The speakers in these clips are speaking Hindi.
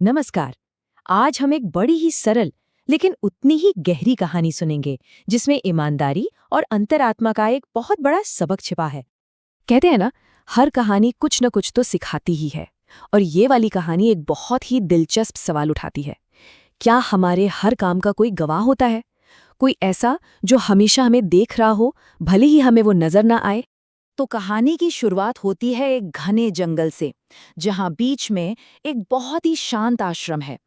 नमस्कार। आज हम एक बड़ी ही सरल लेकिन उतनी ही गहरी कहानी सुनेंगे जिसमें ईमानदारी और अंतरात्मा का एक बहुत बड़ा सबक छिपा है। कहते हैं ना, हर कहानी कुछ न कुछ तो सिखाती ही है। और ये वाली कहानी एक बहुत ही दिलचस्प सवाल उठाती है। क्या हमारे हर काम का कोई गवाह होता है? कोई ऐसा जो हमेशा हमें देख रहा हो, भले ही हमें वो नजर ना आए? तो कहानी की शुरुआत होती है एक घने जंगल से, जहां बीच में एक बहुत ही शांत आश्रम है।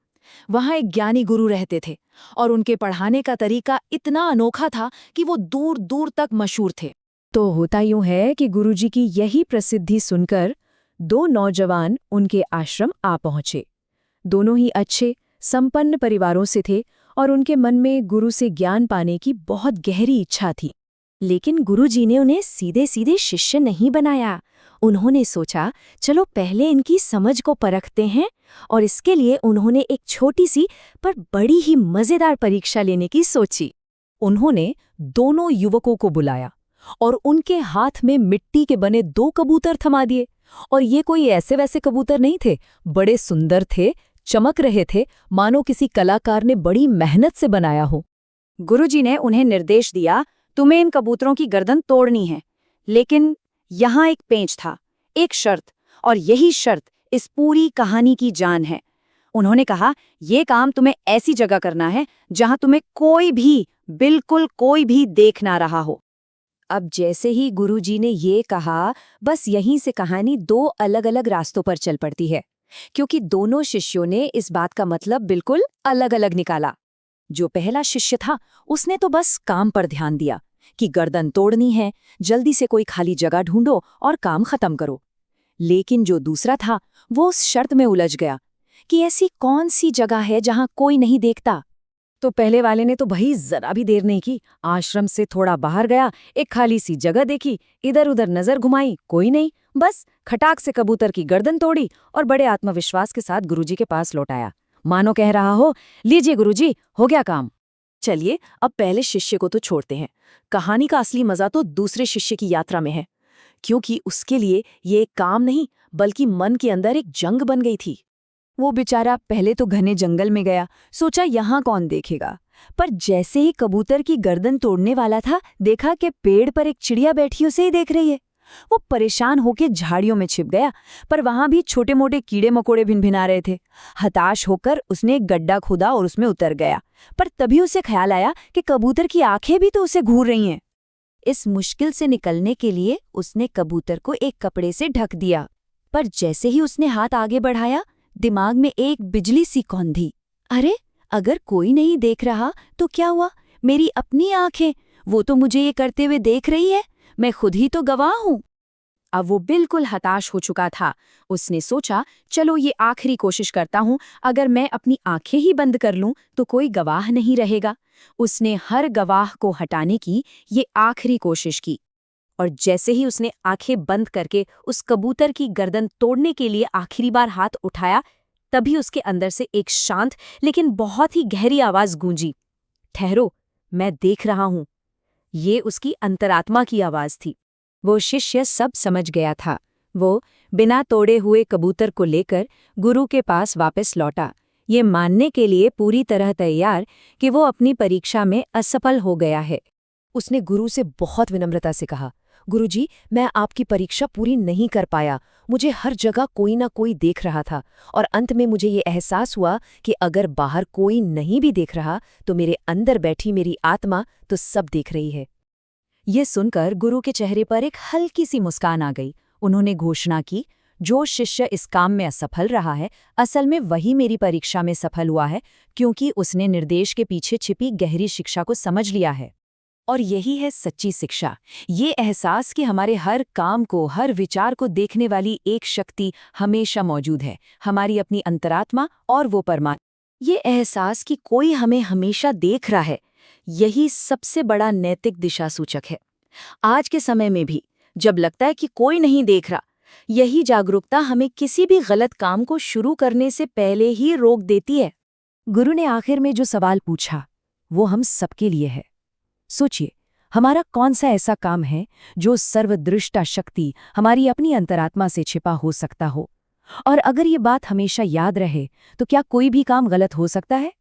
वहां एक ज्ञानी गुरु रहते थे और उनके पढ़ाने का तरीका इतना अनोखा था कि वो दूर दूर तक मशहूर थे। तो होता यूं है कि गुरुजी की यही प्रसिद्धि सुनकर दो नौजवान उनके आश्रम आ पहुंचे। दोनों ही अच्छे, संपन्न परिवारों से थे और उनके मन में गुरु से ज्ञान पाने की बहुत गहरी इच्छा थी। लेकिन गुरुजी ने उन्हें सीधे सीधे शिष्य नहीं बनाया। उन्होंने सोचा, चलो पहले इनकी समझ को परखते हैं, और इसके लिए उन्होंने एक छोटी सी पर बड़ी ही मजेदार परीक्षा लेने की सोची। उन्होंने दोनों युवकों को बुलाया और उनके हाथ में मिट्टी के बने दो कबूतर थमा दिए। और ये कोई ऐसे वैसे कबूतर नहीं थे, बड़े सुंदर थे, चमक रहे थे, मानो किसी कलाकार ने बड़ी मेहनत से बनाया हो। गुरुजी ने उन्हें निर्देश दिया, तुम्हें इन कबूतरों की गर्दन तोड़नी है। लेकिन यहाँ एक पेंच था, एक शर्त, और यही शर्त इस पूरी कहानी की जान है। उन्होंने कहा, ये काम तुम्हें ऐसी जगह करना है जहां तुम्हें कोई भी, बिल्कुल कोई भी देख ना रहा हो। अब जैसे ही गुरुजी ने ये कहा, बस यहीं से कहानी दो अलग अलग रास्तों पर चल पड़ती है, क्योंकि दोनों शिष्यों ने इस बात का मतलब बिल्कुल अलग अलग निकाला। जो पहला शिष्य था, उसने तो बस काम पर ध्यान दिया कि गर्दन तोड़नी है, जल्दी से कोई खाली जगह ढूंढो और काम खत्म करो। लेकिन जो दूसरा था, वो उस शर्त में उलझ गया कि ऐसी कौन सी जगह है जहां कोई नहीं देखता। तो पहले वाले ने तो भाई जरा भी देर नहीं की, आश्रम से थोड़ा बाहर गया, एक खाली सी जगह देखी, इधर उधर नजर घुमाई, कोई नहीं, बस खटाक से कबूतर की गर्दन तोड़ी और बड़े आत्मविश्वास के साथ गुरुजी के पास लौट आया, मानो कह रहा हो, लीजिए गुरुजी, हो गया काम। चलिए, अब पहले शिष्य को तो छोड़ते हैं। कहानी का असली मजा तो दूसरे शिष्य की यात्रा में है, क्योंकि उसके लिए ये एक काम नहीं, बल्कि मन के अंदर एक जंग बन गई थी। वो बेचारा पहले तो घने जंगल में गया, सोचा यहाँ कौन देखेगा। पर जैसे ही कबूतर की गर्दन तोड़ने वाला था, देखा कि पेड़ पर एक चिड़िया बैठी उसे ही देख रही है। वो परेशान होकर झाड़ियों में छिप गया, पर वहां भी छोटे मोटे कीड़े मकोड़े भिनभिना रहे थे। हताश होकर उसने एक गड्ढा खोदा और उसमें उतर गया। पर तभी उसे ख्याल आया कि कबूतर की आंखें भी तो उसे घूर रही हैं। इस मुश्किल से निकलने के लिए उसने कबूतर को एक कपड़े से ढक दिया। पर जैसे ही उसने हाथ आगे बढ़ाया, दिमाग में एक बिजली सी कौंधी। अरे, अगर कोई नहीं देख रहा तो क्या हुआ? मेरी अपनी आंखें, वो तो मुझे ये करते हुए देख रही है, मैं खुद ही तो गवाह हूं। अब वो बिल्कुल हताश हो चुका था। उसने सोचा, चलो ये आखिरी कोशिश करता हूं, अगर मैं अपनी आंखें ही बंद कर लूं तो कोई गवाह नहीं रहेगा। उसने हर गवाह को हटाने की ये आखिरी कोशिश की, और जैसे ही उसने आंखें बंद करके उस कबूतर की गर्दन तोड़ने के लिए आखिरी बार हाथ उठाया, तभी उसके अंदर से एक शांत लेकिन बहुत ही गहरी आवाज गूंजी, ठहरो, मैं देख रहा हूं। ये उसकी अंतरात्मा की आवाज थी। वो शिष्य सब समझ गया था। वो बिना तोड़े हुए कबूतर को लेकर गुरु के पास वापस लौटा, ये मानने के लिए पूरी तरह तैयार कि वो अपनी परीक्षा में असफल हो गया है। उसने गुरु से बहुत विनम्रता से कहा, गुरुजी, मैं आपकी परीक्षा पूरी नहीं कर पाया। मुझे हर जगह कोई ना कोई देख रहा था, और अंत में मुझे ये एहसास हुआ कि अगर बाहर कोई नहीं भी देख रहा तो मेरे अंदर बैठी मेरी आत्मा तो सब देख रही है। ये सुनकर गुरु के चेहरे पर एक हल्की सी मुस्कान आ गई। उन्होंने घोषणा की, जो शिष्य इस काम में असफल रहा है, असल में वही मेरी परीक्षा में सफल हुआ है, क्योंकि उसने निर्देश के पीछे छिपी गहरी शिक्षा को समझ लिया है। और यही है सच्ची शिक्षा, ये एहसास कि हमारे हर काम को, हर विचार को देखने वाली एक शक्ति हमेशा मौजूद है, हमारी अपनी अंतरात्मा और वो परमात्मा। ये एहसास कि कोई हमें हमेशा देख रहा है, यही सबसे बड़ा नैतिक दिशा सूचक है। आज के समय में भी जब लगता है कि कोई नहीं देख रहा, यही जागरूकता हमें किसी भी गलत काम को शुरू करने से पहले ही रोक देती है। गुरु ने आखिर में जो सवाल पूछा, वो हम सबके लिए है। सोचिए, हमारा कौन सा ऐसा काम है जो सर्वदृष्टा शक्ति हमारी अपनी अंतरात्मा से छिपा हो सकता हो, और अगर ये बात हमेशा याद रहे तो क्या कोई भी काम गलत हो सकता है?